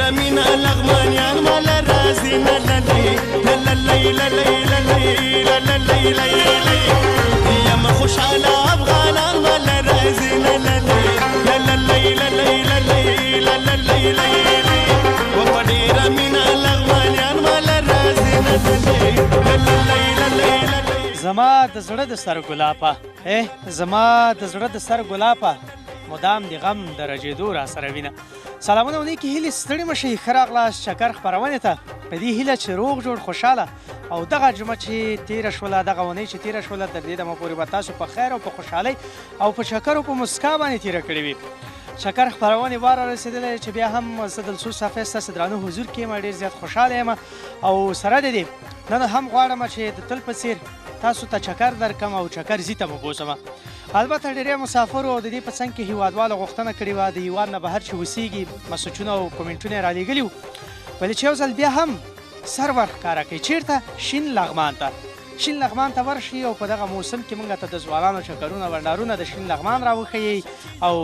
رمينا لغمان يا مال رازينا للي للي للي للي للي يا ما خوش على افغان مال رازينا للي للي للي للي للي وبدي رمينا لغمان يا مال رازينا للي للي زما د زړه د سر ګلاپه زما د زړه د سر ګلاپه مدام د غم د رجېدو را سره وینه. سلامونه ونې کې هیلې ستړي مه شئ، ښه راغلاست چکر خپرونې ته په دې هیله چې روغ جوړ خوشحاله او دغه جمعه چې تېره شوله، دغه اونۍ چې تېره شوله، تر دې دمه پورې به تاسو په خیر او په خوشحالۍ او په چکر او په مسکا باندې تېره کړې وي. چکر خپرونې وار رارسېدلی چې بیا هم زه دلسوز صافی ستاسو درانه حضور کې یم، ډېر زیات خوشحاله یم او سره د دې نن هم غواړم چې د تل په څېر تاسو ته چکر درکم او چکر زی ته مو بوځم. البته ډېری مسافرو د دې په څنګ کې هیوادوالو غوښتنه کړې وه د هیواد نه بهر چې اوسېږي مسجونه او کومنټونه یې رالیږلي وو، ولې چې یو ځل بیا هم سر ورښکاره کوي چېرته شین لغمان ته. شین لغمان ته ورشي او په دغه موسم کې موږ ته د ځوانانو چکرونه بنډارونه د شین لغمان راوښیي او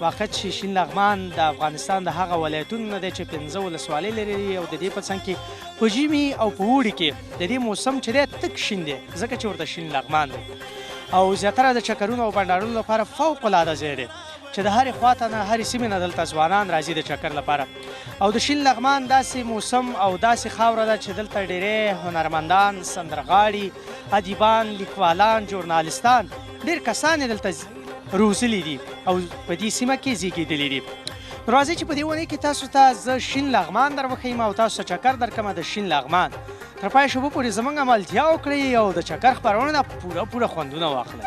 واقعیت چې شین لغمان د افغانستان د هغه ولایتونو نه دی چې 15 ولسوالۍ لري او د دې په څنګ کې په ژمي او په اوړي کې د دې موسم چې دی تک شین دی، ځکه چې ورته شین لغمان دی او زیاتره د چکرونو او بنډارونو لپاره فوق العاده ځای دی چې د هرې خواته نه هرې سیمې نه دلته ځوانان راځي د چکر لپاره. او د شین لغمان داسې موسم او داسې خاوره ده چې دلته ډېری هنرمندان، سندرغاړي، ادیبان، لیکوالان، ژورنالستان، ډېر کسان یې دلته روزلي دي او په دې سیمه کې زیږېدلي دي. نو راځئ چې په دې اونۍ کې تاسو ته زه شین لغمان در وښیم او تاسو ته چکر درکړم د شین لغمان. تر پای شبو پورې زموږ ملتیا وکړئ او د چکر خپرونې نه پوره خوندونه واخلئ.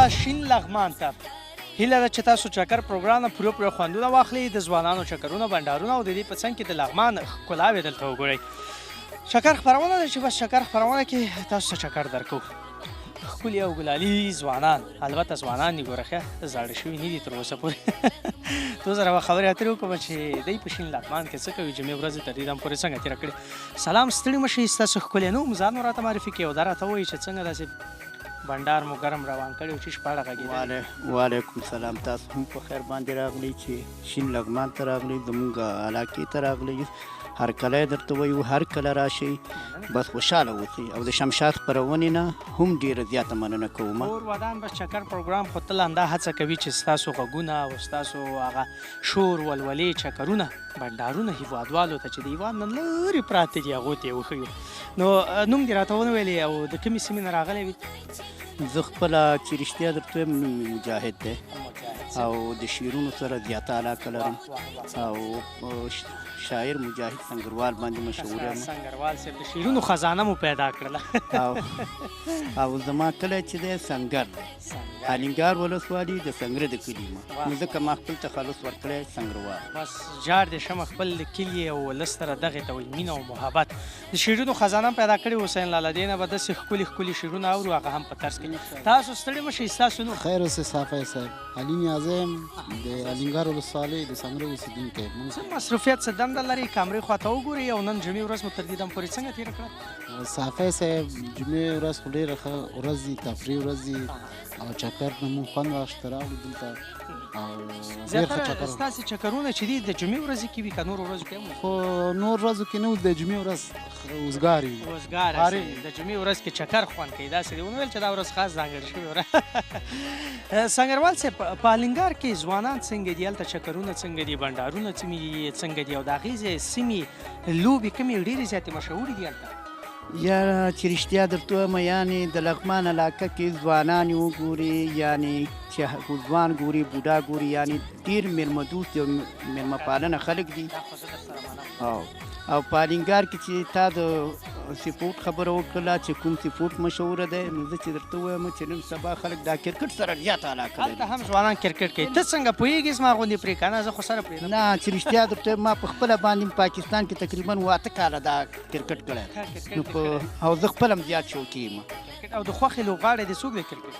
شین لغمان ته هیله ده چې تاسو چکر پروګرام نه پوره خوندونه واخلئ، د ځوانانو چکرونه بنډارونه او د دې په څنګ کې د لغمان ښکلاوې دلته وګورئ. چکر خپرونه ده چې بس چکر خپرونه کې تاسو ته چکر درکوو. ښکلي او ګلالي ځوانان، البته ځوانان دي ګوره ښه زاړه شوي نه دي تر اوسه پورې. تو سره به خبرې اترې وکړم چې دی په شین لغمان کې څه کوي، جمعې ورځې تر دې دم پورې څنګه تېره کړې. سلام، ستړي مه شئ، ستاسو ښکلی نوم ځان مو راته معرفي کړئ او دا راته ووایي چې څنګه داسې بنډار مو ګرم روان کړی او چې شپه اړه غږېدلې. وعلیکم سلام، تاسو هم په خیر باندې راغلی چې شین لغمان ته راغلی، زموږ علاقې ته راغلی. هر کله درته وایو هر کله راشئ، بس خوشحاله اوسئ او د شمشاد خپرونې نه هم ډېره زیاته مننه کوم. کور ودان بس چکر پروګرام خو تل همدا هڅه کوي چې ستاسو غږونه او ستاسو هغه شور ولولې چکرونه بنډارونه هیوادوالو ته چې د هیواد نه لرې پراته دي هغو ته یې وښیو. نو نوم دې راته ونه ویلې او د کومې سیمې نه راغلی وي؟ زه خپله چې رښتیا درته وایم نوم مې مجاهد دی او د شعرونو سره زیاته علاقه لرم او شاعر مجاهد سنګروال باندې مشهور یم. سنګروال صاحب د شعرونو خزانه مو پیدا کړله. او زما کلی چې دی سنګر الینګار ولسوالي د سنګره د کلي یم، نو ځکه ما خپل تخلص ورکړی سنګروال. بس جار دې شمه خپل د کلي او ولس سره دغې ته وایي مینه او محبت. د شعرونو خزانه پیدا کړې حسین لاله، دې نه به داسې ښکلي ښکلي شعرونه اورو هغه هم په طرز کې. تاسو ستړي مه شئ، ستاسو نوم؟ خیر اوسئ صافی صاحب، علي نیازم د الینګار ولسوالۍ د سنګره اوسېدونکی یم. څه مصروفیت څه دنده لرئ؟ کامرې خواته وګورئ او نن جمعې ورځ مو تر دې دم پورې څنګه تېره کړه؟ صافی صاحب جمعې ورځ خو ډېره ښه ورځ دي، تفریح ورځ دي او چکر نه مونږ خوند واخیسته راغلو دلته او ډېر ښه چکر. ستاسې چکرونه چې دي د جمعې ورځې کې وي که نورو ورځو کې هم؟ خو نور ورځو کې نه و، د جمعې ورځ اوزګار وي اوزګار هاري. د جمعې ورځ کې چکر خوند کوي داسې دې ونه ویل چې دا ورځ خاص ځانګړې شوې وره سنګروال صاحب په الینګار کې ځوانان څنګه دي هلته چکرونه څنګه دي بنډارونه څنګه دي او د هغې سیمې لوبې کومې ډېرې زیاتې مشهورې دي هلته یا چې رښتیا درته وایم یعنې د لغمان علاقه کې ځوانان وګوري یعنې چې ځوان ګوري بوډا ګوري یعنې ډېر مېلمه دوست او مېلمه پالنه خلک دي دا خو زه در سره منم او په الینګار کې چې تا د سپورټ خبره وکړله چې کوم سپورټ مشهوره دی نو زه چې درته وایم چې نن سبا خلک دا کرکټ سره زیاته علاقه هلته لري هم ځوانان کرکټ کوي ته څنګه پوهېږې زما غوندې پرې که نه زه خو سره پرېږدم نه چې رښتیا درته وایم ما په خپله باندې پاکستان کې تقریبا 8 کاله دا کرکټ کړی نو په او زه خپل هم زیات شوقي یم او د خوښې لوبغاړی د څوک دی کرکټ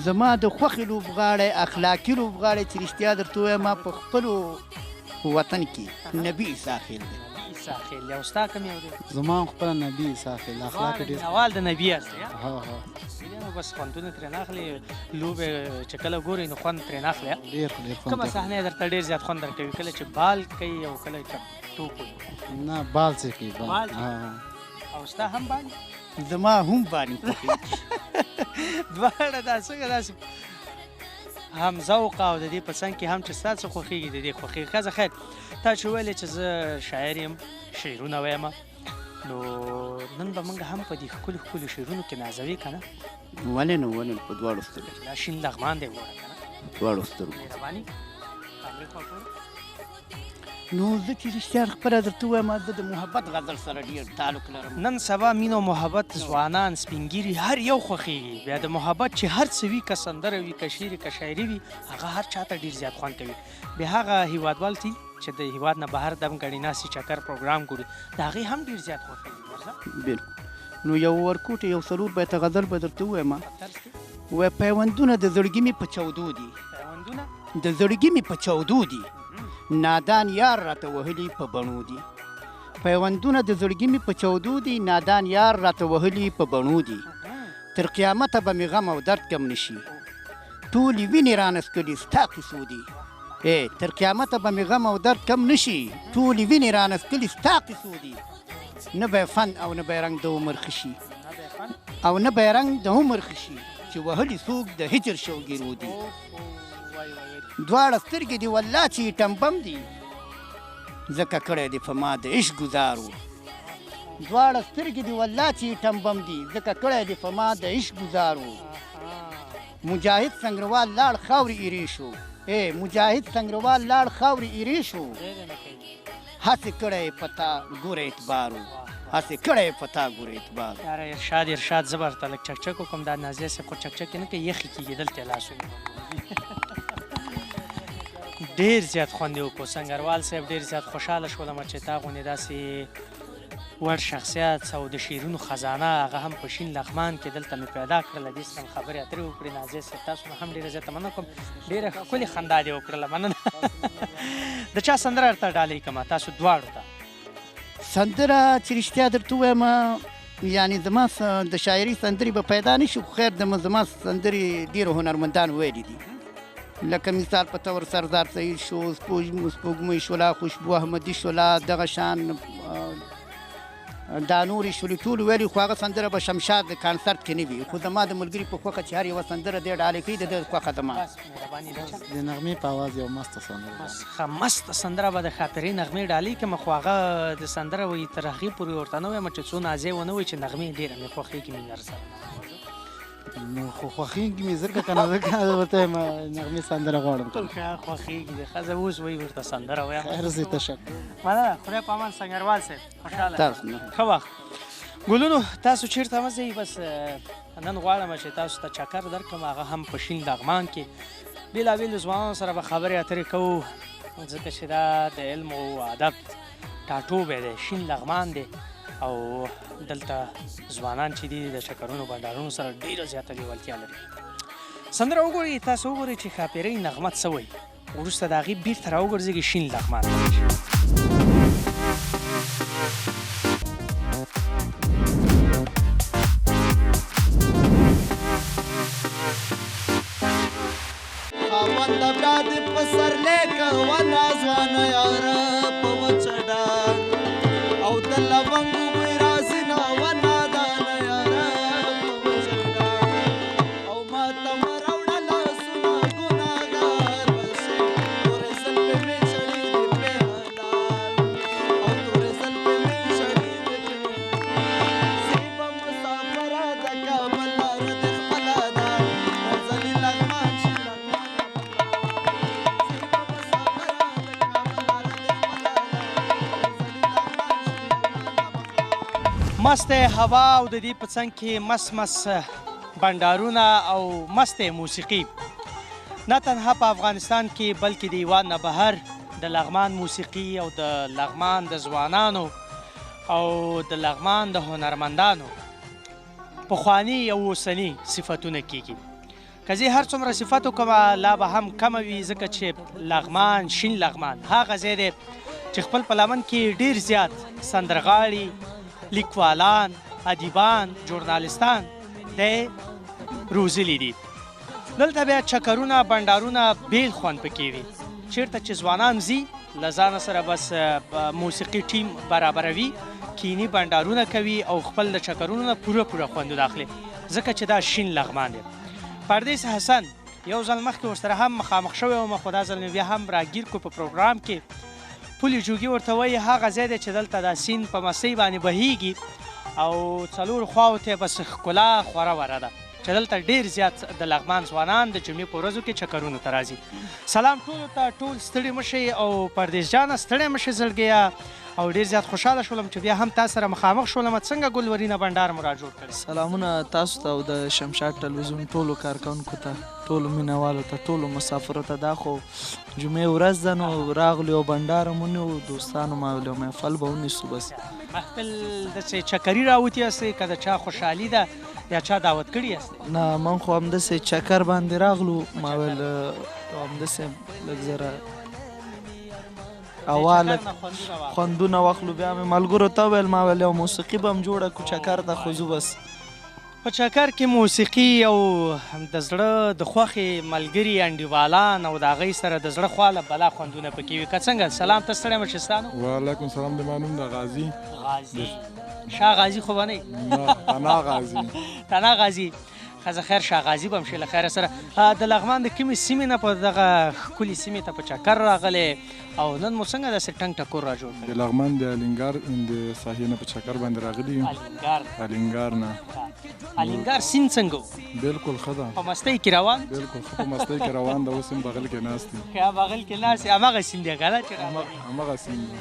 زما د خوښې لوبغاړی اخلاقي لوبغاړی چې رښتیا درته وایم ما په خپلو وطن کې نبي عیسی خیل دی عیسی خیل دی او ستا کوم یو دی زما هم خپله نبي عیسی خیل اخلاق یې ډېر مینوال د نبي یاست یا ها ها نو بس خوندونه ترې نه اخلي لوبې چې کله ګورئ نو خوند ترې نه اخلي ډېر خوند کومه صحنه یې درته ډېر زیات خوند درکوي کله چې بال کوي او کله چې ټوپ وي نه بال څه کوي بال بال او ستا هم بال زما هم باندې خوښېږي دواړه دا څنګه داسې هم ذوق او د دې په څنګ کې هم چې ستا څه خوښېږي د دې خوښېږي ښځه خیر تا چې ویلې چې زه شاعر یم شعرونه ویمه نو نن به موږ هم په دې ښکلو ښکلو شعرونو کې نازوي که نه ولې نه ولې په دواړو سترګو دا شین لغمان دی ګوره که نه دواړو سترګو مهرباني کامرې خوا ګوره نو زه چې رښتیا خبره درته وایم زه د محبت غزل سره ډېر تعلق لرم نن سبا مینه او محبت ځوانان سپینګیري هر یو خوښېږي بیا د محبت چې هر څه وي که سندره وي که شعر که شاعري وي هغه هر چاته ډېر زیات خوند کوي بیا هغه هیوادوال دي چې د هیواد نه بهر دم ګڼې ناستې چکر پروګرام ګوري د هغې هم ډېر زیات خوښېږي بالکل نو یو ورکوټ یو څلور بیته غزل به درته ووایم وایي پیوندونه د زړګي مې په چودو دي پیوندونه د زړګي مې په چودو دي نادان یار راته وهلي په بڼو دي پیوندونه د زړګي مې په چودو دي نادان یار راته وهلي په بڼو دي تر قیامته به مې غم او درد کم نشي ټولې وینې رانسکلي ستا کیسو دي تر قیامته به مې غم او درد کم نشي ټولې وینې رانسکلي ستا کیسو دي نه به فن او نه به رنګ د عمر خشي او نه به رنګ د عمر خشي چې وهلي څوک د هجر شوګیرو دي دواړه سترګې دي والله چې ټمبم دي ځکه کړی دی په ما د عشق ګزارو دواړه سترګې دي والله چې ټمبم دي ځکه کړی دی په ما د عشق ګزارو مجاهد سنګروال لاړ خاورې ایرې شو مجاهد سنګروال لاړ خاورې ایرې شو هسې کړی پتا ګوره اعتبارو هسې کړی پتا ګوره اعتبارو یاره ارشاد زه به ورته لږ چکچک وکړم دا نازیه صاحب خو چکچک نه کوي یخې کېږي دلته یې لاس ونیو ډېر زیات خوند یې وکړو سنګروال صاحب ډېر زیات خوشحاله شولم چې تا غوندې داسې وړ شخصیت او د شعرونو خزانه هغه هم په شین لغمان کې دلته مې پیدا کړله دې سره مې خبرې اترې وکړې نازیه صاحب تاسو نه هم ډېره زیاته مننه کوم ډېره ښکلې خندا دې وکړله مننه د چا سندره ورته ډالۍ کړمه تاسو دواړو ته سندره چې رښتیا درته ووایم یعنې زما د شاعري سندرې به پیدا نه شي خو خیر زما سندرې ډېرو هنرمندانو ویلي دي لکه مثال په طور سردار سعید شو سپوږمۍ شوله خوشبو احمدي شوله دغه شان دا نورې شولې ټولو ویلي خو هغه سندره به شمشاد د کانسرت کې نه وي خو زما د ملګري په خوښه چې هر یوه سندره دی ډالۍ کوي د ده خوښه زما بس مهرباني ده د نغمې په اواز یو مسته سندره ده. ښه مسته سندره به د خاطرې نغمې ډالۍ کړم خو هغه د سندره وایي تر هغې پورې ورته نه وایم چې څو نازې ونه وایي چې نغمې ډېره مې خوښېږي مینر سره نو خو خوښېږي مې زرګه که نه ځکه ورته وایم نغمې سندره غواړم ښه خوښېږي د ښځه اوس وایي ورته سندره وایم خیر زه تشکر مننه خدای په امان سنګروال صاحب خوشحاله تاسو نه ښه وخت ګلونو تاسو چیرته مه ځئ بس نن غواړم چې تاسو ته چکر درکړم هغه هم په شین لغمان کې بېلابېلو ځوانانو سره به خبرې اترې کوو ځکه چې دا د علم او ادب ټاټوبی دی شین لغمان دی او دلته ځوانان چې دي د چکرونو بنډارونو سره ډېره زیاته لیوالتیا لري سندره وګورئ تاسو وګورئ چې ښاپیرۍ نغمه څه وایي وروسته د هغې بېرته راوګرځېږي شین لغمان خاوند بیا دې په سرلی کوه ځوانه یاره په وچه ډاګ او د لونګو بوی راځي مست هوا او د دې په څنګ کې مس بنډارونه او مست موسیقي نه تنها په افغانستان کې بلکې د هېواد نه بهر د لغمان موسیقي او د لغمان د ځوانانو او د لغمان د هنرمندانو پخواني او اوسني صفتونه کیږي. که زه هر څومره صفت وکړم لا به هم کمه وي، ځکه چې لغمان شین لغمان هغه ځای دی چې خپل په لمن کې ډېر زیات سندرغاړي، لیکوالان، ادیبان، ژورنالستان دی روزلي دي. دلته بیا چکرونه بنډارونه بیل خوند پکې وي، چېرته چې ځوانان ځي له ځانه سره بس موسیقي ټیم برابروي، کینی بنډارونه کوي او خپل د چکرونو نه پوره خوندونه اخلي، ځکه چې دا شین لغمان دی. پردیس حسن یو ځل مخکې ورسره هم مخامخ شوی وم، خو دا ځل مې بیا هم راګیر کړو په پروګرام کې. پولې جوګي ورته وایي هغه ځای دی چې دلته دا سیند په مستۍ باندې بهیږي او څلورو خواو ته یې بس ښکلا خوره وره ده چې دلته ډېر زیات د لغمان ځوانان د جمعې په ورځو کې چکرونو ته راځي. سلام ټولو ته، ټول ستړي مه شئ او پردیس جانه ستړی مه شئ زړګیه، او ډېر زیات خوشحاله شولم چې بیا هم تا سره مخامخ شولم. څنګه ګلورینه بنډار مو را جوړ کړی؟ سلامونه تاسو ته او د شمشاد ټلویزیون ټولو کارکوونکو ته، ټولو مینوالو ته، ټولو مسافرو ته. دا خو جمعې ورځ ده نو راغلو او بنډار مو ونیو، دوستانو مو محفل به ونیسو. بس محفل داسې چکري راوتي یاستئ که د چا خوشحالي ده یا چا دعوت کړي یاستئ؟ نه من خو همداسې چکر باندې راغلو، ما ویل همداسې لږ زره هوا لږ خوندونه واخلو. بیا مې ملګرو ته وویل، ما ویل یو موسیقي به هم جوړه کړو چکر ته خو ځو. بس په چکر کې موسیقي او د زړه د خوښې ملګري انډیوالان او د هغوی سره د زړه خواله بلا خوندونه پکې وي. که څنګه سلام ته ستړی مه شې ستا نوم؟ وعلیکم سلام، د ما نوم د غازي. غازي شاه غازي خو به نه یې؟ تنا غازي. تنا غازي ښځه خیر شاه غازي به هم شي له خیره سره. د لغمان د کومې سیمې نه په دغه ښکلي سیمې ته په چکر راغلی او نن مو څنګه داسې ټنګ ټکور را جوړ کړی؟ د لغمان د الینګار د ساحې نه په چکر باندې راغلي یو. الینګار نه الینګار سیند څنګه و؟ بالکل ښه ده، په مستۍ کې روان؟ بالکل ښه په مستۍ کې روان ده. اوس هم بغل کې ناست دي. ښه بغل کې ناست همغه سیند دی که نه چې همغه سیند دی.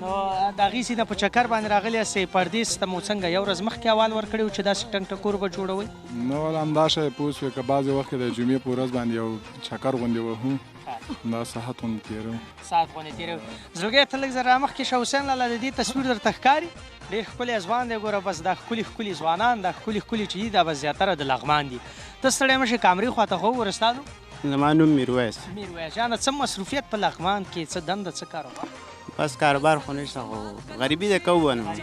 نو د هغې سیند په چکر باندې راغلی یاستئ. پردیس ته مو څنګه یو ورځ مخکې احوال ورکړی و چې داسې ټنګ ټکور به جوړوئ؟ نو ول همدا شی پوه شوې که بعضې وخت کې د جمعې په ورځ باندې یو چکر غوندې وهو، دا ساعت غوندې تېروو. ساعت غوندې تېروو. زړګی ته لږ زر رامخکې شه حسین لاله، د دې تصویر درته ښکاري؟ ډېر ښکلی ځوان دی. ګوره بس دا ښکلي ځوانان، دا ښکلي چې دي دا بس زیاتره د لغمان دي. ته ستړی مه شې کامرې خواته خو وګوره ستا نوم؟ زما نوم میرویس. میرویس جانه څه مصروفیت په لغمان کې، څه دنده، څه کاروبار؟ بس کاروبار خو نشته، خو غریبي ده کوو نه.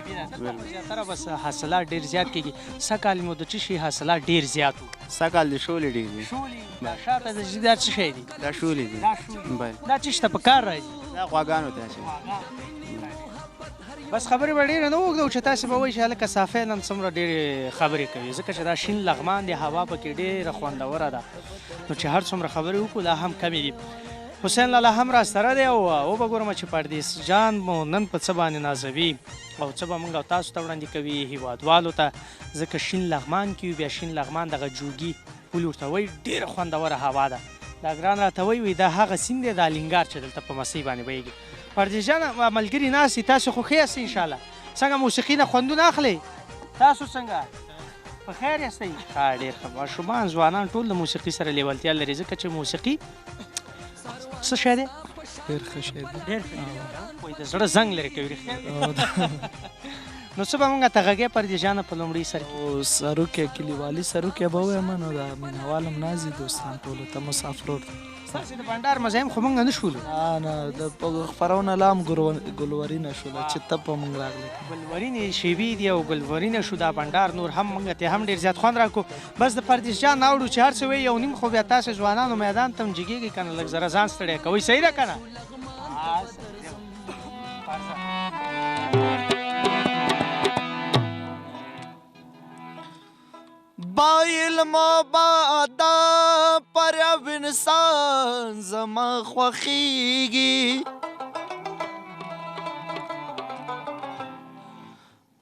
زیاتره بس حاصلات ډېر زیات کېږي. سږکال مو د څه شي حاصلات ډېر زیات وو؟ سږکال د شولې ډېر دي. شولې دا شاته د دا څه شی دي؟ دا شولې دي. دا څه شته په کار راځي؟ دا غواګانو ته شي. بس خبرې به ډېره نه اوږدو چې تاسې به وایي چې هلکه صافی نن څومره ډېرې خبرې کوي، ځکه چې دا شین لغمان دی، هوا پکې ډېره خوندوره ده، نو چې هر څومره خبرې وکړو لا هم کمې دي. حسین لاله هم راسره دی او وبه ګورم چې پردیس جان مو نن په څه باندې نازوي او څه به موږ او تاسو ته وړاندې کوي هیوادوالو ته، ځکه شین لغمان کې وي. بیا شین لغمان دغه جوګي پل ورته وایي، ډېره خوندوره هوا ده. دا ګران راته وایي دا هغه سیند دی د الینګار چې دلته په مستۍ باندې بهیږي. پردیس جان ملګري ناست دي، تاسو خو ښه یاستئ انشاءالله؟ څنګه موسیقي نه خوندونه اخلئ؟ تاسو څنګه په خیر یاستئ؟ ښه ډېر ښه. ماشومان ځوانان ټول د موسیقي سره لیوالتیا لري، ځکه چې موسیقي څه شی دی؟ ډېر ښه شی دی. ډېر ښه شی دی، وایي د زړه زنګ لرې کوي. رښتیا نو څه به موږ ته غږی پردیس جانه په لومړي سر کې؟ سروکې کلیوالي سروکې به ووایم، نو د مینهوال هم ناست دي دوستان ټولو ته، مسافرو ته. ستاسې د بنډار مزه هم خو موږ نه شولو. نه د خپرونه لا هم ګلورینه شوله چې ته په موږ راغلی. ګلورینې شیبې دي او ګلورینه شو دا بنډار نور هم موږ ته هم ډېر زیات خوند راکړو. بس د پردیس جان راوړو چې هر څه وایي یو نیم خو بیا تاسې ځوانانو میدان ته هم جګېږئ که نه، لږ ذره ځان ستړی کوئ. صحیح ده که نه؟ با علم بادا پر یو انسان زما خوښیږي،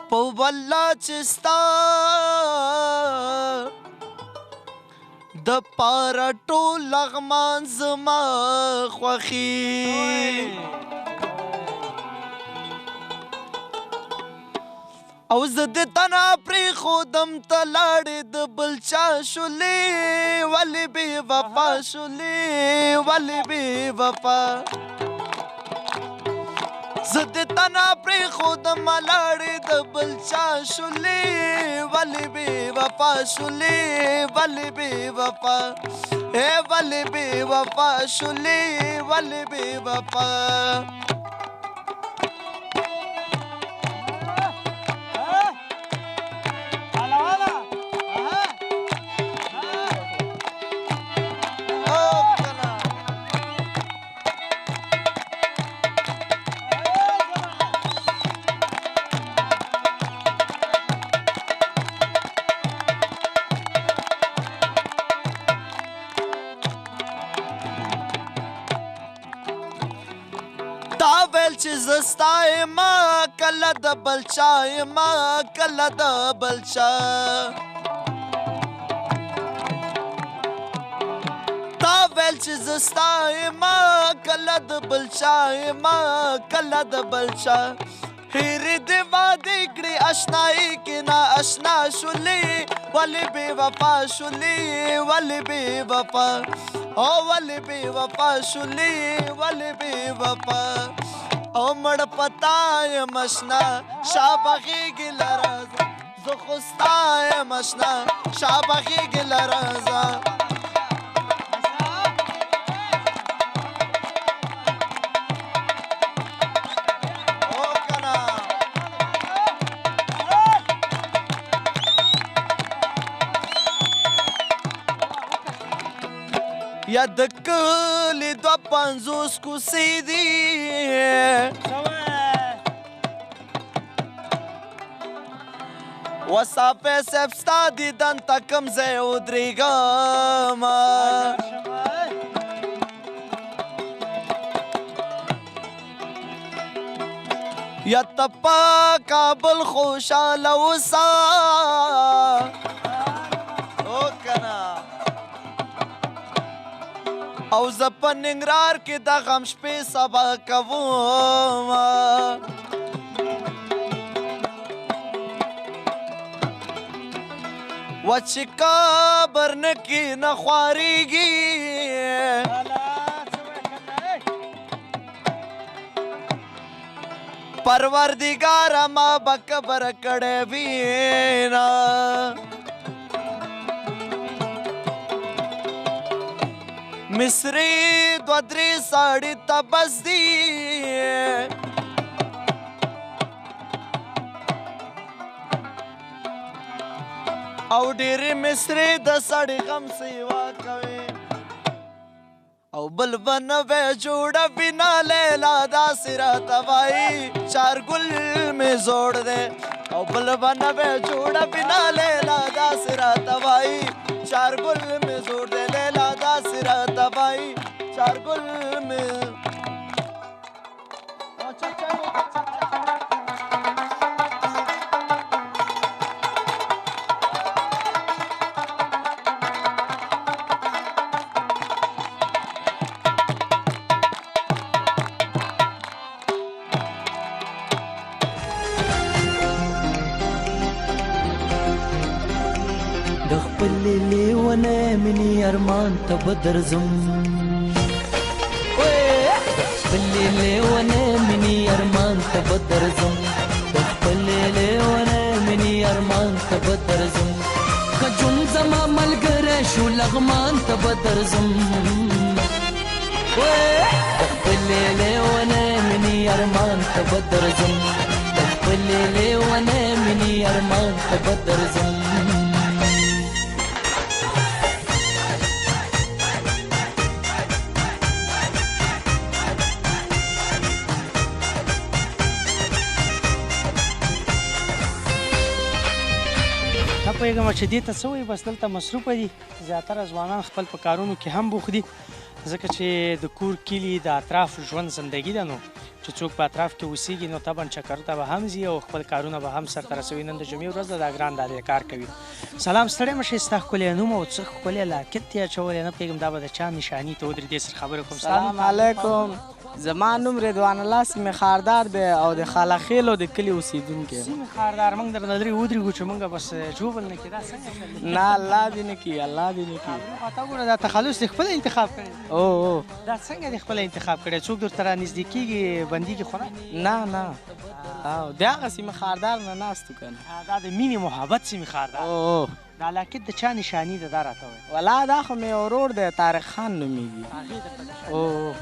په والله چې ستا د پاره ټول لغمان زما خوښي. او زه د تنا پرېښودم ته لاړې د بل چا شولې ولې بې وفا شولې ولې بې وفا زه د تنا پرېښودم لاړې د بل چا شولې ولې بې وفا شولې ولې بې وفا ولې بې وفا شولې ولې بې وفا چې زه ستا یمه کله د بل چا یمه کله د بل چا تا ویل چې زه ستا یمه کله د بل چا یمه کله د بل چا هیرې دې وعدې کړې اشنایي کې نا اشنا شولې ولې بې وفا شولې ولې بې وفا او ولې بې وفا شولې ولې بې وفا او مړ پتا یم اشنا شابغېږي له رازه زه خو ستا یم اشنا شابغېږي له رازه یا د کلي 250 کوڅې دي وصافې صاحب ستا دیدن ته کوم ځای ودرېږم یا ته په کابل خوشحاله اوسه او زه په ننګرهار کې د غم شپې سبا کوم و چې قبر نه کې نه خوارېږي پروردګاره ما به قبر کړی وینا مصری 2-3 ساړي ته بس دي او ډېرې مصری د سړي غم سیوا کوي او بل به نه وی جوړه بنا لیلا داسې راته وایي چار ګل مې زوړ دی او بل به نه وی جوړه بنا لیلا داسې راته وایي چار ګل مې زوړ دی لیلا داسې راته وایي چار ګل مې د خپلې لیونی مینې ارمان ته به درځم د خپلې لیونی مینې ارمان ته به درځم د خپلې لیونی مینې ارمان ته به درځم که ژوند زما ملګری شو لغمان ته به درځم د خپلې لیونی مینې ارمان ته به درځم د خپلې لیونی مینې ارمان ته به درځم نه پوهېږم چې دې ته څه وایي بس دلته مصروفه دي زیاتره ځوانان خپل په کارونو کې هم بوخت دي ځکه چې د کور کلي د اطراف ژوند زندګي ده نو چې څوک په اطراف کې اوسېږي نو طبعا چکر ته به هم ځي او خپل کارونه به هم سرته رسوي نن د جمعې ورځ ده دا ګران دا دی کار کوي سلام ستړی مه شئ ستا ښکلی نوم او څه ښکلی لاکت یې اچولی نه پوهېږم دا به د چا نشاني ته ودرېدې سره خبرې کوم سلام علیکم زما نوم رضوان الله سیمې خاردار دی او د خالاخیلو د کلي اوسېدونکی یم. سیمې خاردار موږ درنه لرې ودرېږو چې موږ بس ژوبل نه کړي دا څنګه چل دی؟ نه الله دې نه کړي الله دې نه کړي. ته ګوره دا تخلص دې خپله انتخاب کړی دی. او دا څنګه دې خپله انتخاب کړی څوک درته رانږدې کېږي بندېږي خو نه؟ نه او د هغه سیمې خاردار نه ناست و که نه. دا د مینې محبت سیمې خاردار او د علاقې د چا نشاني ده دا راته وایه. ولا دا خو مې ورور دی طارق خان نومېږي. هغې درته نشاني او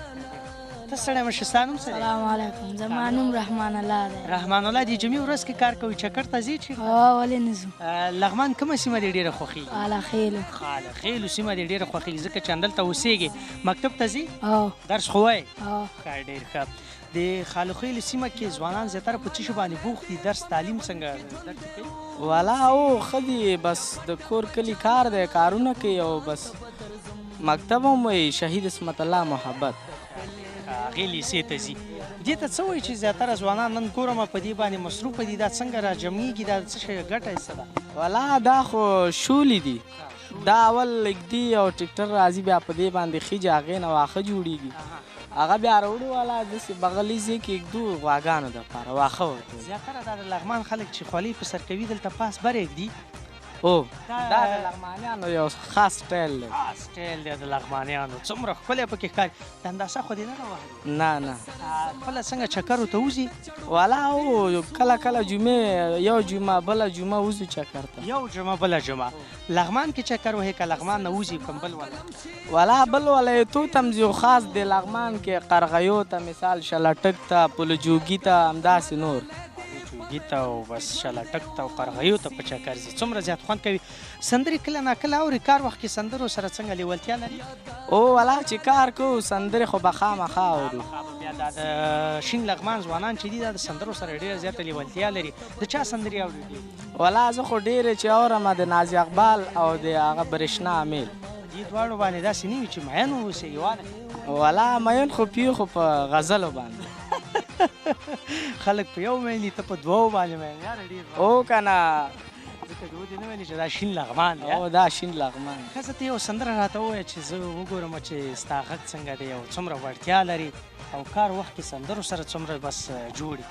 ته سړی مشر ستا نوم څه دی؟ سلام علیکم زما نوم رحمان الله دی. رحمان الله د جمعې ورځ کې کار کوي چکر ته ځې چې ولې نه ځو؟ لغمان کومه سیمه دې ډېره خوښېږي؟ خالاخیلو. خالاخیلو سیمه دې ډېره خوښېږي ځکه چې همدلته اوسېږې مکتب ته ځې او درس خو وایې؟ او ښه ډېر ښه. د خالاخیلو سیمه کې ځوانان زیاتره په څه شي باندې بوخت دي درس تعلیم څنګه زده کړې کوي؟ ولا او ښه دي بس د کور کلي کار دی کارونه کوي او بس مکتب هم وایي شهید اسمت الله محبت. هغې لیسې ته ځي دې ته څه وایي چې زیاتره ځوانان نن ګورم په دې باندې مصروفه دي دا څنګه راجمعېږي دا څه شی ګټه یې څه ده؟ ولا دا خو شولې دي دا اول لږدي او ټکټر راځي بیا په دې باندې خیجي هغې نه واښه جوړېږي هغه بیا راوړي والا داسې بغلي ځای کې ږدو غواګانو دپاره واښه ورته زیاتره دا د لغمان خلک چې خولۍ په سر کوي دلته پاس بر ږدي. او دا د لغمانیانو یو خاص سټایل دی. سټایل دی د لغمانیانو څومره ښکلی پکې ښکاري. د انداسه خو دې نه راوهلې؟ نه نه خپله څنګه چکرو ته وځي؟ والا او کله کله جمعې یو جمعه بله جمعه وځو چکر ته. یو جمعه بله جمعه لغمان کې چکر وهې که لغمان نه وځي کوم بل ولا؟ والا بل ولایتو ته هم ځي خاص د لغمان کې قرغیو ته مثال شلټک ته پلجوګي ته همداسې نور جوګي ته او بس شلټک ته او قرغیو ته په چکر ځي. څومره زیات خوند کوي. سندرې کله ناکله اوري کار وخت کې سندرو سره څنګه لیوالتیا لري؟ او والا چې کار کوو سندرې خو به خامخا اورو. بیا دا د شین لغمان ځوانان چې دي دا د سندرو سره ډېره زیاته لیوالتیا لري. د چا سندرې اورېدې؟ والا زه خو ډېرې چې اورم د نازي اقبال او د هغه برېښنا امیل. دې دواړو باندې داسې نه وي چې مین واوسېږي واده؟ والا مین خو پیو خو په غزلو باندې خلک په یو مین دي ته په دوو باندې مین یاره ډېر او که نه ځکه د ودې نه ویلي چې دا شین لغمان دی. او دا شین لغمان. ښه زه ته یو سندره راته ووایه چې زه وګورم چې ستا غږ څنګه دی او څومره وړتیا لري او کار وخت کې سندرو سره څومره بس جوړي.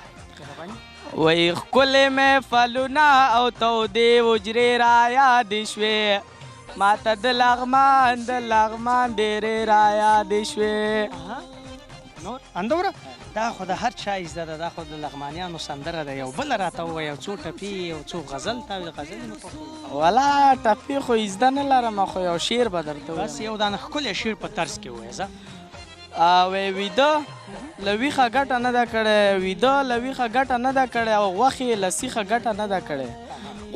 وی ښکلې محفلونه او تودې حجرې را یادې شوې ماته د لغمان ډېرې را یادې شوې. نور اندوره دا خو د هر چا زده ده دا خو د لغمانیانو سندره ده. یو بله راته ووایه یو څو ټپې یو څو غزل ته غزل نه خوښوي؟ والا ټپې خو زده نه لرم خو یو شعر به درته ووایم. بس یو دانه ښکلی شعر په طرز کې ووایه ځه. ویده له ویښه ګټه نه ده کړې ویده له ویښه ګټه نه ده کړې او غوښې له سیخه ګټه نه ده کړې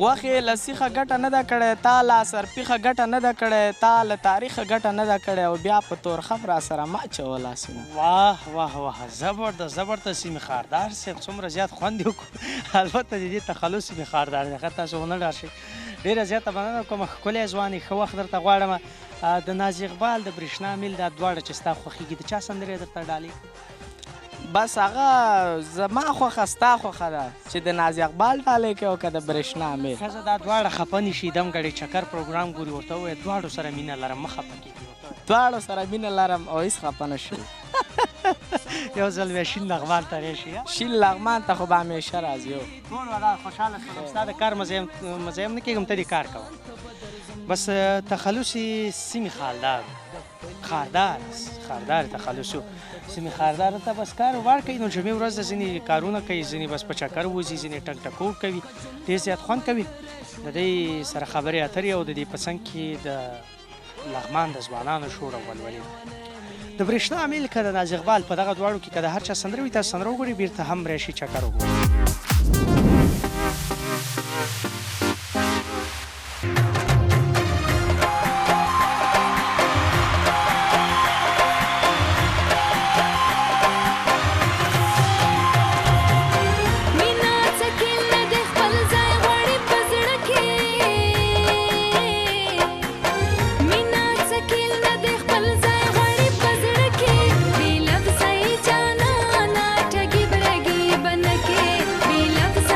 غوښې له سیخه ګټه نه ده کړې تا له سرپیخه ګټه نه ده کړې تا له تاریخه ګټه نه ده کړې او بیا په تورخم را سره مه اچوه لاسونه. واه واه واه زبردست زبردست سیمې خاردار صاحب څومره زیات خوند یې وکړو. البته د دې تخلص سیمې خاردار دی ښه تاسو ونه ډار شئ. ډېره زیاته مننه کوم ښکلی ځوان ښه وخت درته غواړم. د نازي اقبال د برېښنا میل دا دواړه چې ستا خوښېږي د چا سندرې درته ډالۍ؟ بس هغه زما خوښه ستا خوښه ده چې د نازي اقبال ډالۍ کوي او که د برېښنا میل. ښځه دا دواړه خفه نه شي دم ګړی چکر پروګرام ګوري ورته ووایه دواړو سره مینه لرم مه خفه کېږي. دواړو سره مینه لرم او هېڅ خفه نه شي. یو ځل بیا شین لغمان ته راشي. شین لغمان ته خو به همیشه راځي. ټول ولا خوشحاله شولم ستا د کار مزه هم نه کېږم ته دې کار کوه. بس تخلصي سیمې خاردار تخلصو سیمې خاردار ته بس کار ورکوي. نو جمعې ورځ د ځینې کارونه کوي ځینې بس په چکر وځي ځینې ټک ټکور کوي ډېر زیات خوند کوي. د دې سره خبرې اترې او د دې په څنګ کې د لغمان د ځوانانو شور او ولولې د برېښنا میل که د نازي اقبال په دغه دواړو کې که د هر چا سندره وي تاسو سندره وګورئ بېرته هم راشي چکر وګورئ. بے لفظ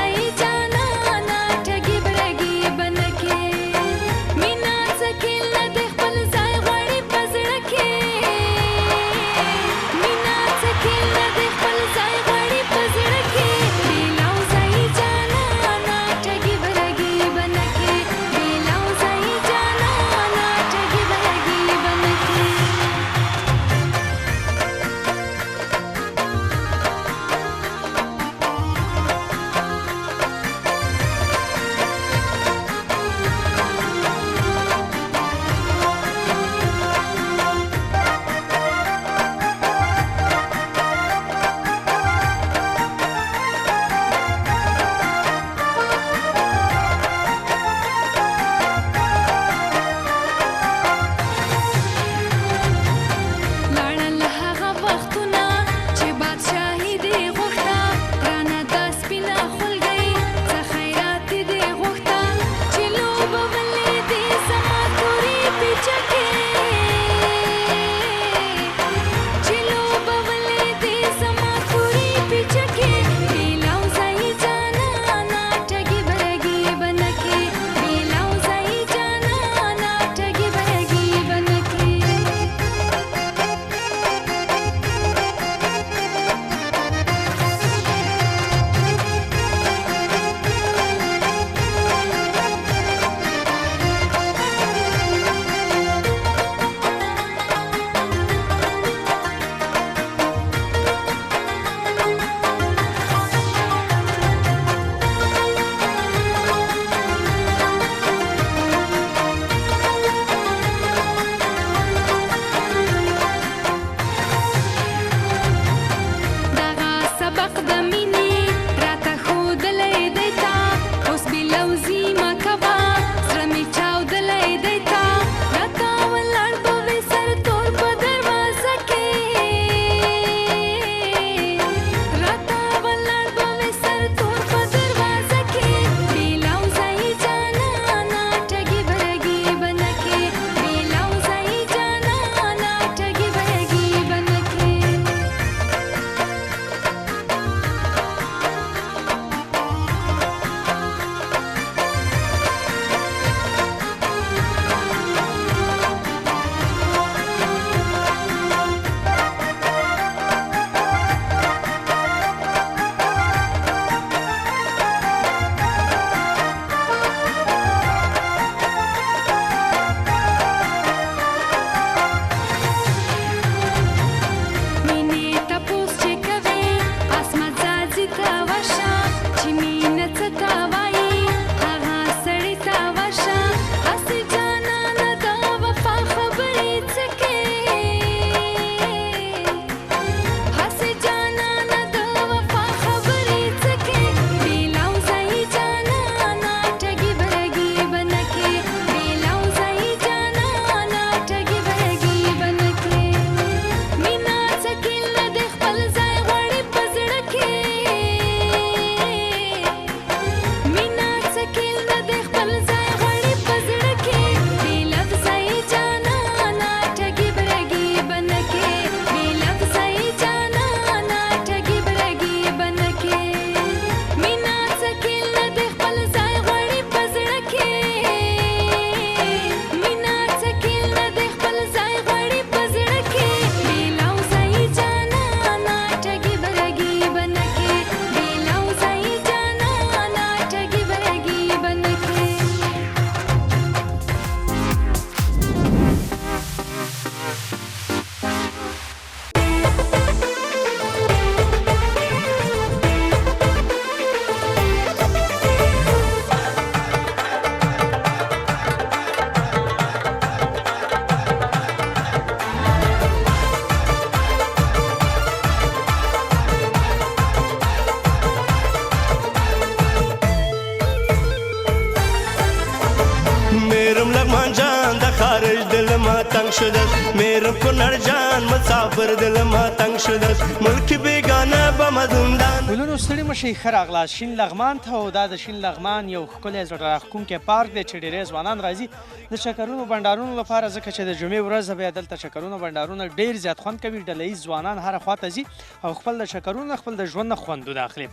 تنگ شده میر کنر جان مسافر دل ما تنگ شده ملک بیگانه به مدوندان ګلونو ستړي مشئ ښه راغلاست شین لغمان ته او دا د شین لغمان یو ښکلی زړه راښکونکی پارک دی چې ډېری ځوانان راځي د چکرونو بنډارونو لپاره ځکه چې د جمعې ورځ بیا دلته چکرونو بنډارونه ډېر زیات خوند کوي ډله ییز ځوانان هره خواته ځي او خپل د چکرونو خپل د ژوند نه خوندونه اخلي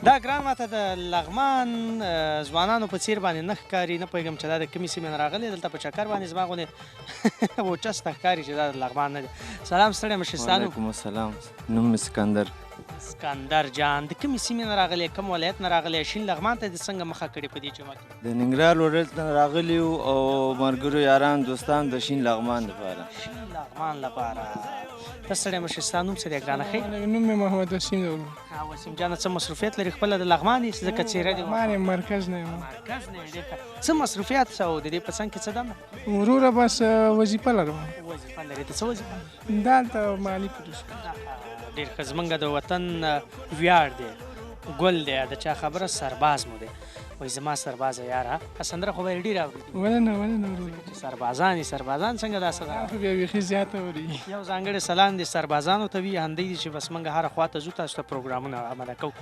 دا ګران ماته د لغمان ځوانانو په څیر باندې نه ښکاري نه پوهېږم چې دا د کومې سیمې نه راغلی دلته په چکر باندې زما غوندې وچسته ښکاري چې دا د لغمان نه دی سلام ستړی مشئ ستا نوم وعلیکم السلام نوم اسکندر اسکندر جان د کومې سیمې نه راغلی کوم ولایت نه راغلی شین لغمان ته دې څنګه مخه کړې په دې جمعه کې د ننګرهار ولایت نه راغلي یو او ملګرو یاران دوستان د شین لغمان لپاره شین لغمان لپاره ته ستړی مشئ ستا نوم څه دی ګرانه ښې نوم مې محمد وسیم دی وسیم جانه څه مصروفیت لري خپله د لغمان یې ځکه څېره دې لغمان یم مرکز نه یم مرکز نه یې ډېر ښه څه مصروفیت څه او د دې په څنګ کې څه دنده وروره بس وظیفه لرم وظیفه لري ته څه وظیفه دلته مالي پولیس ډېر ښه زموږ د وطن ویاړ دی ګل دی د چا خبره سرباز مو دی وایي زما سربازه یاره سندره خو به یې ډېره اورېدي ولې نه ولې نه وروره سربازان یې سربازان څنګه دا څه ده خو بیا بیخي زیاته اوري یو ځانګړی سلام دی سربازانو ته وي هندۍ دي چې بس موږ هره خواته ځو تاسو ته پروګرامونه عمله کوو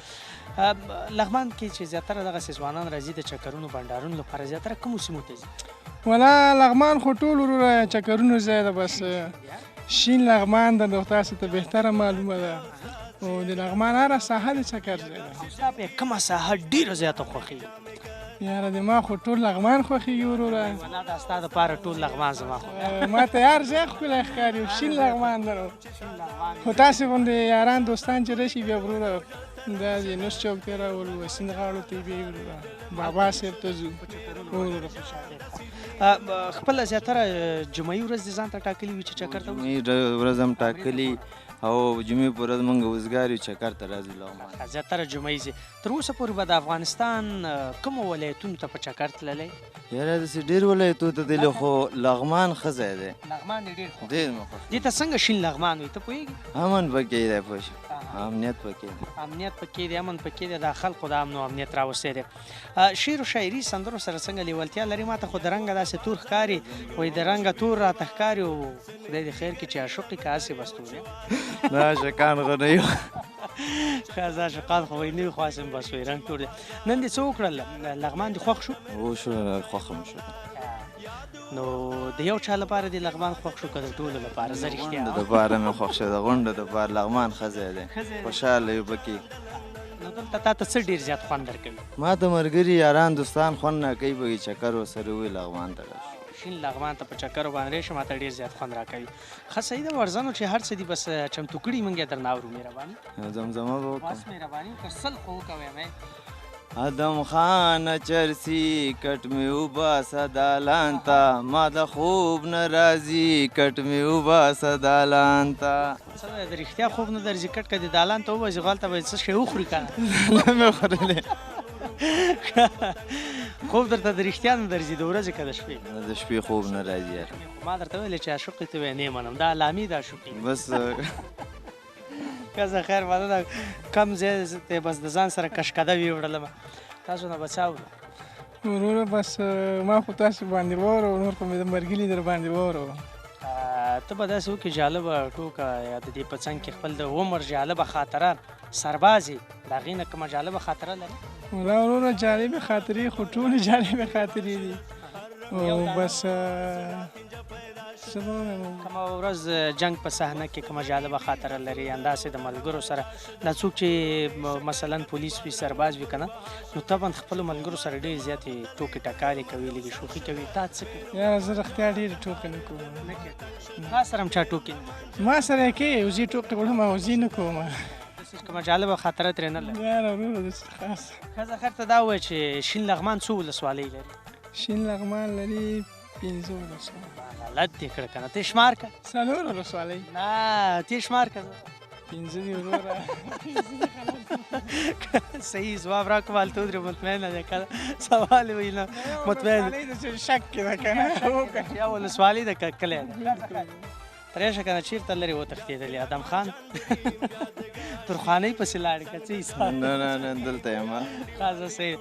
لغمان کې چې زیاتره دغسې ځوانان راځي د چکرونو بنډارونو لپاره زیاتره کومو سیمو ته ځي ولا لغمان خو ټول وروره چکرونو ځای ده بس شین لغمان ده نو تاسو ته بهتره معلومه ده او د لغمان هره ساحه د چکر ځای ده ستا په کومه ساحه ډېره زیاته خوښېږي یاره د ما خو ټول لغمان خوښېږي وروره ولا دا ستا دپاره ټول لغمان زما خوښ ما ته هر ځای ښکلی ښکاري شین لغمان ده خو تاسې غوندې یاران دوستان چې راشي بیا وروره دا د نوس چوک ته راولو سیند غاړو ته یې بیا وروره بابا صاحب ته ځو وروره خپله زیاتره جمعې ورځ دې ځان ته ټاکلي وي چې چکر ته جمعې ورځ هم ټاکلي او جمعې په ورځ موږ وزګار یو چکر ته راځو لغمان زیاتره جمعې ځي تر اوسه پورې به د افغانستان کومو ولایتونو ته په چکر تللی یاره داسې ډېر ولایتونو ته تللی خو لغمان ښه ځای دی لغمان دې ډېر خوښ ډېر مې خوښ دې ته څنګه شین لغمان وایي ته پوهېږې امن پکې دی پوه شو امنیت پکې دی امنیت پکې دی امن پکې دی د خلکو د امن او امنیت راوستی دی شعر و شاعري سندرو سره څنګه لیوالتیا لري ما ته خو د رنګه داسې تور ښکاري وایي د رنګه تور راته ښکاري او خدای دې خیر کړي چې عاشق یې که هسې بس تور یم نه عاشقان خو نه یو ښه زه عاشقان خو وایي نه وي خو هسې بس وایي رنګ تور دی نن دې څه وکړل لغمان دې خوښ شو وشو خوښه مو شو نو د یو چا لپاره دې لغمان خوښ شو که د ټولو لپاره زه رښتیا د دپاره مې خوښ شو د غونډو دپاره لغمان ښه ځای دی خوشحاله یو پکې نو دلته تا ته څه ډېر زیات خوند درکوي ما ته ملګري یاران دوستان خوند راکوي به چکر ورسره وي لغمان ته راشو شین لغمان ته په چکرو باندې راشي ما ته ډېر زیات خوند راکوي ښه صحیح ده ورځنو چې هر څه دي بس چمتو کړي موږ یې درنه اورو مهرباني زمزمه به بس مهرباني وکړه سل خو وکوی ادم خان چرسی کټ می وباسه دالان ته ما د خوب نه راځي کټ می وباسه دالان ته څه د رښتیا خوب نه درځي کټ که د دالان ته وباسي غلته به څه شی وخوري که نه مې خوړلی خوب درته د رښتیا نه درځي د ورځې که د شپې نه د شپې خوب نه راځي ما درته ویلې چې عاشق یې ته وایې نه یې منم دا علامې د عاشقي بس که زه خیر مننه کم ځای ته بس د ځان سره کشکده ویوړلم تاسو نه به څه اورو وروره بس ما خو تاسو باندې واورو نور خو مې د مرګلي در باندې واورو ته به داسې وکړې جالبه ټوکه یا د دې په څنګ کې خپل د عمر جالبه خاطره سرباز یې د هغې نه کومه جالبه خاطره لرې ولا وروره جالبې خاطرې خو ټولې جالبې خاطرې دي او بس کومه ورځ جنگ په صحنه کې کومه جالبه خاطره لري انداسې د ملګرو سره دا څوک چې مثلا پولیس وي سرباز وي که نه نو طبعا خپلو ملګرو سره ډېرې زیاتې ټوکې ټکالې کوي لږې شوخي کوي تا څه کوي یاره زه رښتیا ډېرې ټوکې نه کوم تا سره هم چا ټوکې نه ما سره یې کوې او زه ټوکې وړم او زه نه کوم کومه جالبه خاطره ترې نه لري یاره وروره داسې خاص ښځه خیر ته دا ووایه چې شین لغمان څو ولسوالۍ لري شین لغمان لري 15 ولسوالۍ غلط دې کړه که نه ته شمار که 4 ولسوالۍ نه ته شمار که 15 دي وروره صحیح جواب راکړه هلته ودرې مطمئنه دی که سوال وي نه مطمئن شک کې ده که نه یا ولسوالۍ ده که کلی ده ترېشه که نه چېرته لرې وتښتېدلې ادم خان ترخوانۍ پسې لاړې که څه حساب نه نه نه دلته یم خاصه صحیح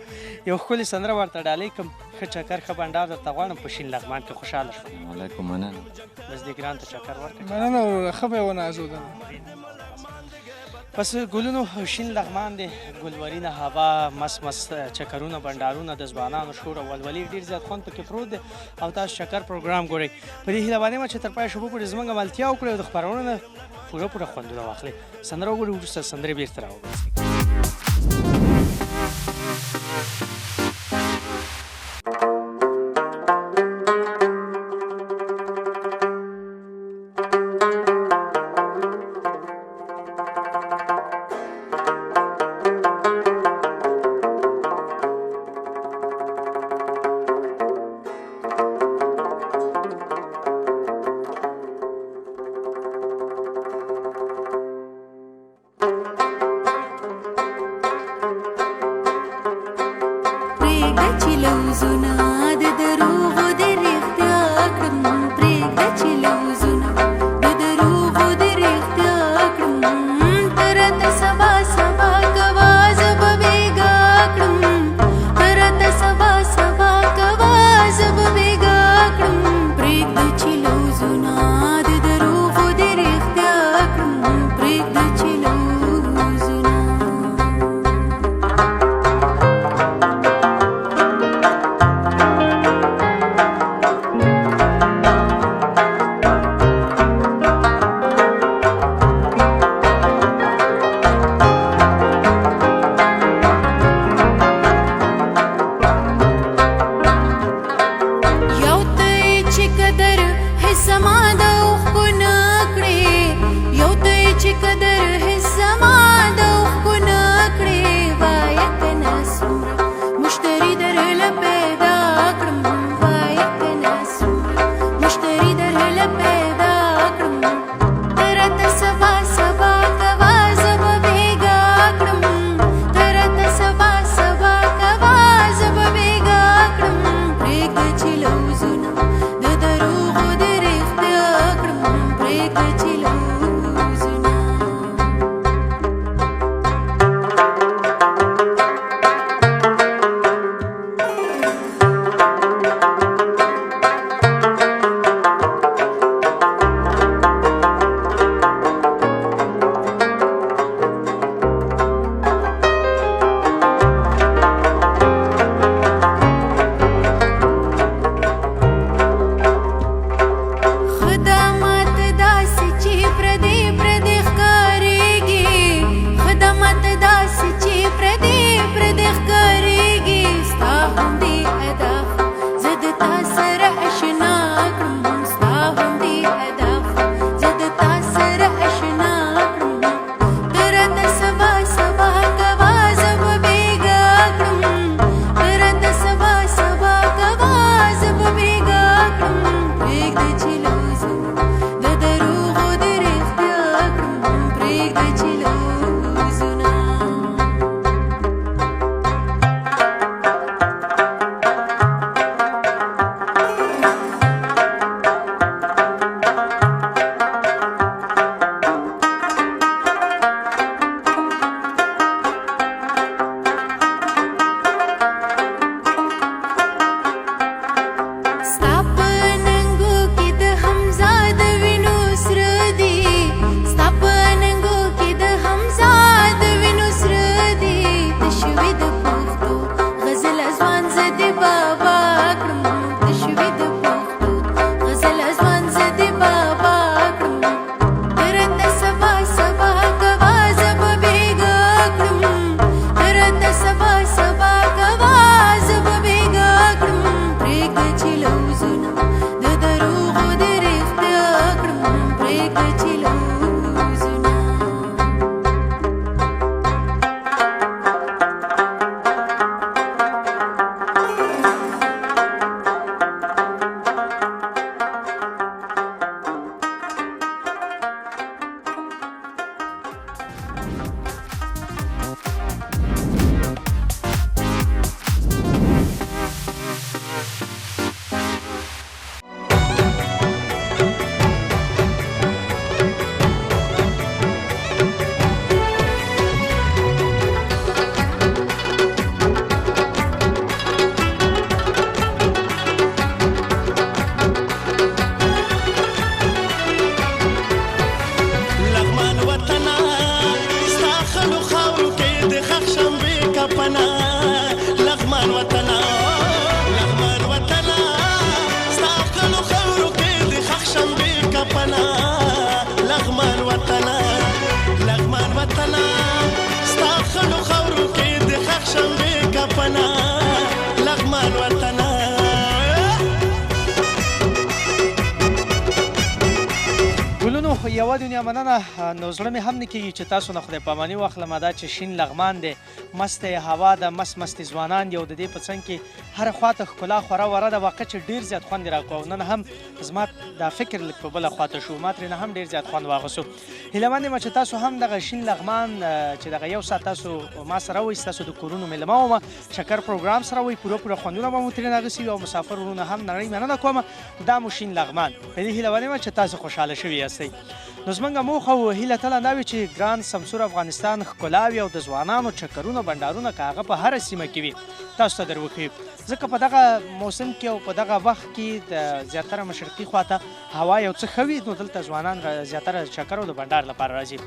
یو ښکلې سندره ورته ډالۍ کړم ښه چکر ښه بنډار درته غواړم په شین لغمان کې خوشحاله شوم علیکم مننه بس دې ګران ته چکر ورکړه مننه وروره ښه به یې ونازودله پس ګلونو شین لغمان دی ګلورینه هوا مس مس چکرونه بنډارونه د ځوانانو شور او ولولي ډېر زیات خوند پکې پروت دی او تاسو چکر پروګرام ګورئ په دې هیله باندې یم چې تر پایه شپو پورې زموږ ملتیا وکړئ او د خپرونو نه پوره خوندونه واخلئ سندره وګورئ وروسته سندرې بېرته راوباسئ یوه دنیا مننه. نو زړه مې هم نه کېږي چې تاسو نه خدای پاماني واخلم. دا چې شین لغمان دی، مست هوا ده، مست ځوانان دي او د دې په څنګ کې هره خواته ښکلا خوره وره ده. واقع چې ډېر زیات خوند یې راکړو. نن هم زما دا فکر لږ په بله خواته شو، ما ترېنه هم ډېر زیات خوند واخیستو. هیله مند یم چې تاسو هم دغه شین لغمان چې دغه یو ساعت تاسو ما سره وئ، ستاسو د کورونو مېلمه وم، شکر پروګرام سره وئ، پوره خوندونه به مو ترېنه اخیستي وي او مسافر وروڼه هم نړۍ مننه کوم. دا مو شین لغمان. په دې هیله مند یم چې تاسو خوشحاله شوي یاستئ. نو زموږ موخه او هیله تل دا وي چې ګران سمسور افغانستان ښکلا وي او د ځوانانو چکرونه بنډارونه که هغه په هره سیمه کې وي تاسو ته در وښیو. ځکه په دغه موسم کې او په دغه وخت کې د زیاتره مشرقي خواته هوا یو څه ښه وي، نو دلته ځوانان زیاتره چکر او د بنډار لپاره راځي.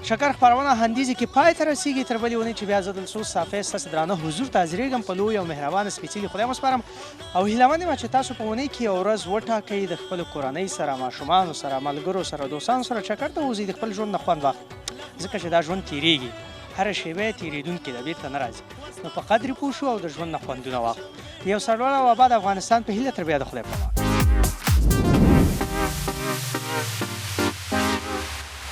شکر خپرونه همدیزې کې پای ته رسیږي. تر بلې اونۍ چې بیا زه دلته صافی ستاسې درانه حضور ته حاضرېږم. په لوی او مهربانه سپېڅلي خدای مو سپارم او هیله مند یم چې تاسو په اونۍ کې یو ورځ وټاکئ د خپلو کورنۍ سره، ماشومانو سره، ملګرو سره، دوستانو سره چکر ته ووځئ، د خپل ژوند نه خوند واخلئ. ځکه چې دا ژوند تېرېږي، هره شېبه یې تېرېدونکې ده، بېرته نه راځي. نو په قدر یې پوه شو او د ژوند نه خوندونه واخلو. د یو سرلوړي او اباد افغانستان په هیله تر بیا د خدای په امان.